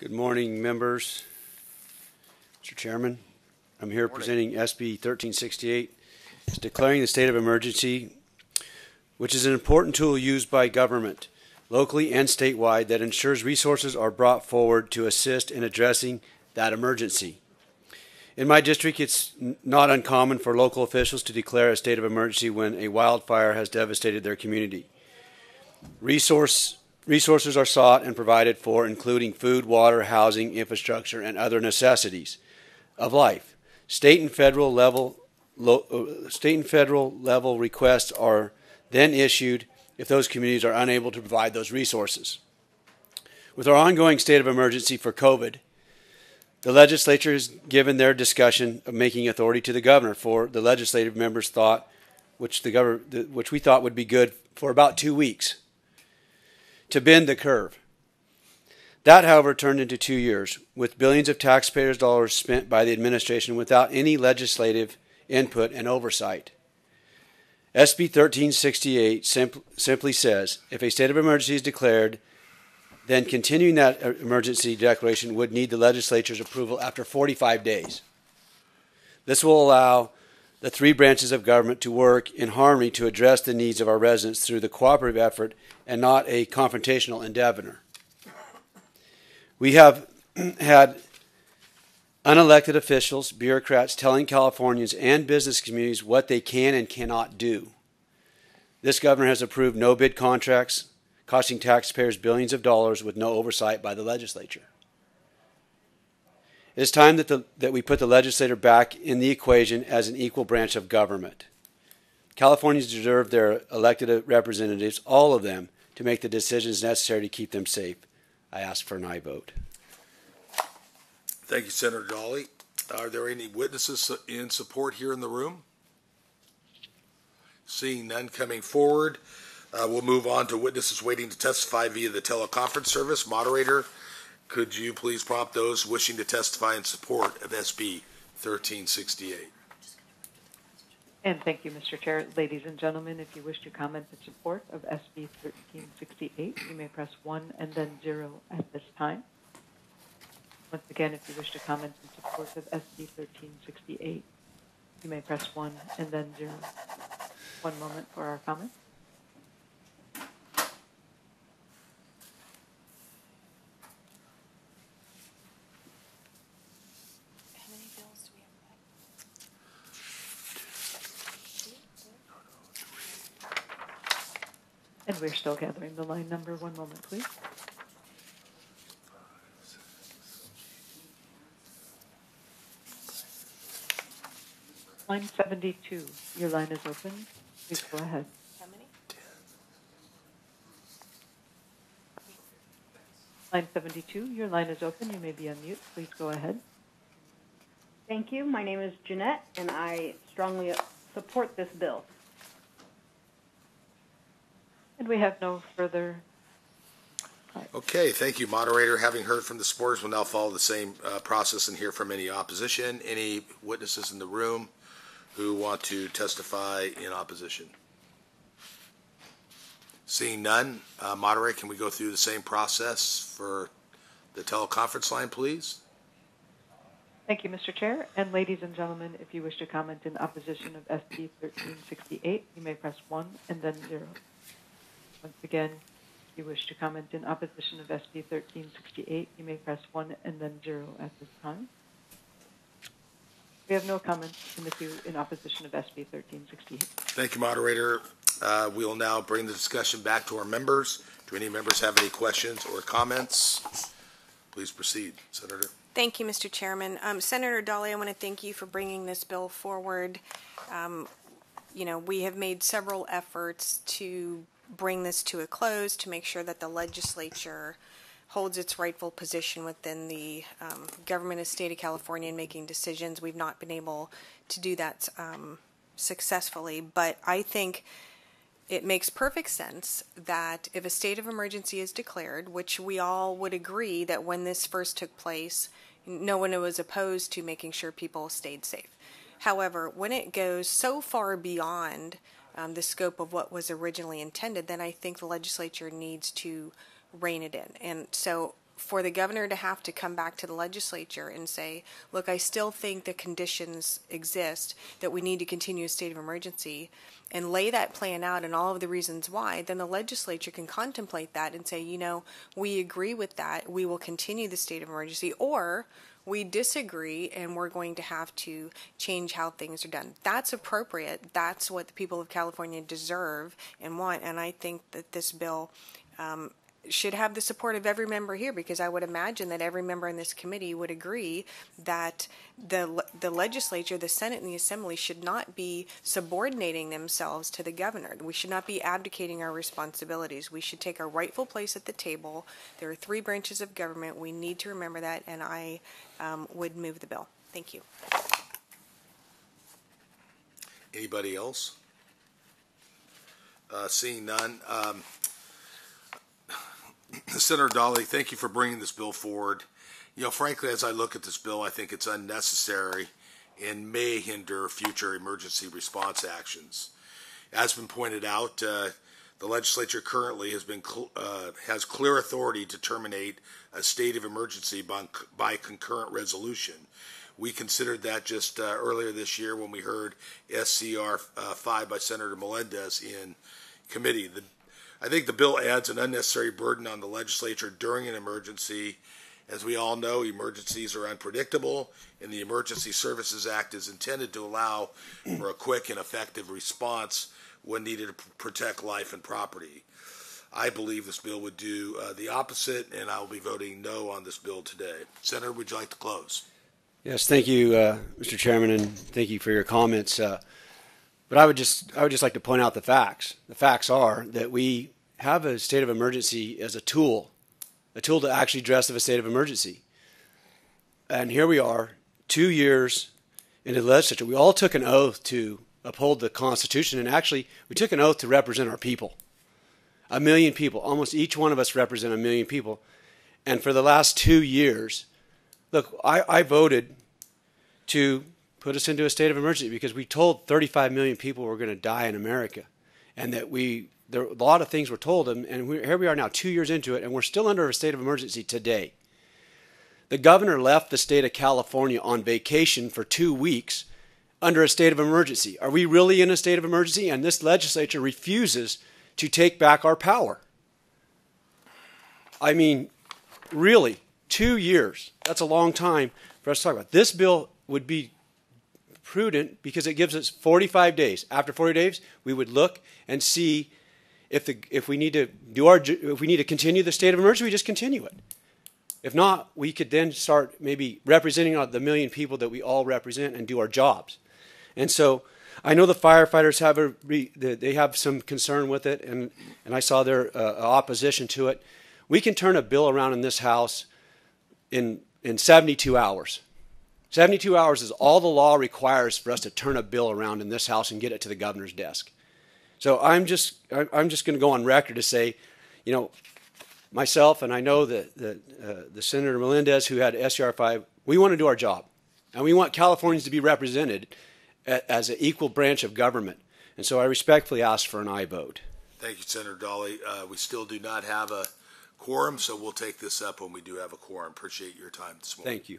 Good morning, members. Mr. Chairman, I'm here presenting SB 1368. It's declaring the state of emergency, which is an important tool used by government, locally and statewide, that ensures resources are brought forward to assist in addressing that emergency. In my district, it's not uncommon for local officials to declare a state of emergency when a wildfire has devastated their community. Resources are sought and provided for, including food, water, housing, infrastructure, and other necessities of life. State and federal level requests are then issued if those communities are unable to provide those resources. With our ongoing state of emergency for COVID, the legislature has given their discussion of making authority to the governor for the legislative members thought, which we thought would be good for about 2 weeks, to bend the curve. That, however, turned into 2 years, with billions of taxpayers' dollars spent by the administration without any legislative input and oversight. SB 1368 simply says, if a state of emergency is declared, then continuing that emergency declaration would need the legislature's approval after 45 days. This will allow the three branches of government to work in harmony to address the needs of our residents through the cooperative effort and not a confrontational endeavor. We have had unelected officials, bureaucrats telling Californians and business communities what they can and cannot do. This governor has approved no-bid contracts, costing taxpayers billions of dollars with no oversight by the legislature. It is time that we put the legislature back in the equation as an equal branch of government. Californians deserve their elected representatives, all of them, to make the decisions necessary to keep them safe. I ask for an aye vote. Thank you, Senator Dahle. Are there any witnesses in support here in the room? Seeing none coming forward, we'll move on to witnesses waiting to testify via the teleconference service. Moderator, could you please prompt those wishing to testify in support of SB 1368? And thank you, Mr. Chair. Ladies and gentlemen, if you wish to comment in support of SB 1368, you may press 1 and then 0 at this time. Once again, if you wish to comment in support of SB 1368, you may press 1 and then 0. 1 moment for our comments. And we're still gathering the line number. 1 moment, please. Line 72, your line is open. Please go ahead. How many? 10. Line 72, your line is open. You may be on mute. Please go ahead. Thank you. My name is Jeanette, and I strongly support this bill. And we have no further. Okay, thank you, moderator. Having heard from the supporters, we'll now follow the same process and hear from any opposition. Any witnesses in the room who want to testify in opposition? Seeing none, moderator, can we go through the same process for the teleconference line, please? Thank you, Mr. Chair. And ladies and gentlemen, if you wish to comment in opposition of SB 1368, you may press 1 and then 0. Once again, if you wish to comment in opposition of SB 1368, you may press 1 and then 0 at this time. We have no comments in the queue in opposition of SB 1368. Thank you, moderator. We will now bring the discussion back to our members. Do any members have any questions or comments? Please proceed, Senator. Thank you, Mr. Chairman. Senator Dahle, I want to thank you for bringing this bill forward. We have made several efforts to bring this to a close to make sure that the legislature holds its rightful position within the government of the state of California in making decisions. We've not been able to do that successfully, but I think it makes perfect sense that if a state of emergency is declared, which we all would agree that when this first took place, no one was opposed to making sure people stayed safe. However, when it goes so far beyond the scope of what was originally intended, then I think the legislature needs to rein it in. And so for the governor to have to come back to the legislature and say, look, I still think the conditions exist that we need to continue a state of emergency, and lay that plan out and all of the reasons why, then the legislature can contemplate that and say, you know, we agree with that, we will continue the state of emergency, or we disagree and we're going to have to change how things are done. That's appropriate. That's what the people of California deserve and want. And I think that this bill should have the support of every member here, because I would imagine that every member in this committee would agree that the legislature, the Senate, and the Assembly should not be subordinating themselves to the governor. We should not be abdicating our responsibilities. We should take our rightful place at the table. There are 3 branches of government. We need to remember that, and I would move the bill. Thank you. Anybody else? Seeing none. Senator Dahle, thank you for bringing this bill forward. You know, frankly, as I look at this bill, I think it's unnecessary and may hinder future emergency response actions. As been pointed out, the legislature currently has clear authority to terminate a state of emergency by concurrent resolution. We considered that just earlier this year when we heard SCR 5 by Senator Melendez in committee. I think the bill adds an unnecessary burden on the legislature during an emergency. As we all know, emergencies are unpredictable, and the Emergency Services Act is intended to allow for a quick and effective response when needed to protect life and property. I believe this bill would do the opposite, and I will be voting no on this bill today. Senator, would you like to close? Yes, thank you, Mr. Chairman, and thank you for your comments. But I would just like to point out the facts. The facts are that we have a state of emergency as a tool to actually address a state of emergency. And here we are, 2 years into the legislature. We all took an oath to uphold the Constitution, and actually we took an oath to represent our people. 1 million people. Almost each one of us represent 1 million people. And for the last 2 years, look, I voted to put us into a state of emergency because we told 35 million people were going to die in America, and that a lot of things were told them, and here we are now 2 years into it, and we're still under a state of emergency today. The governor left the state of California on vacation for 2 weeks under a state of emergency. Are we really in a state of emergency? And this legislature refuses to take back our power. I mean, really, 2 years. That's a long time for us to talk about. This bill would be prudent because it gives us 45 days. After 40 days, we would look and see if we need to continue the state of emergency, we just continue it. If not, we could then start maybe representing the 1 million people that we all represent and do our jobs. And so I know the firefighters have some concern with it, and I saw their opposition to it. We can turn a bill around in this House in 72 hours. 72 hours is all the law requires for us to turn a bill around in this House and get it to the governor's desk. So I'm just going to go on record to say, you know, myself and I know that the Senator Melendez who had SCR 5, we want to do our job, and we want Californians to be represented as an equal branch of government. And so I respectfully ask for an aye vote. Thank you, Senator Dahle. We still do not have a quorum, so we'll take this up when we do have a quorum. Appreciate your time this morning. Thank you.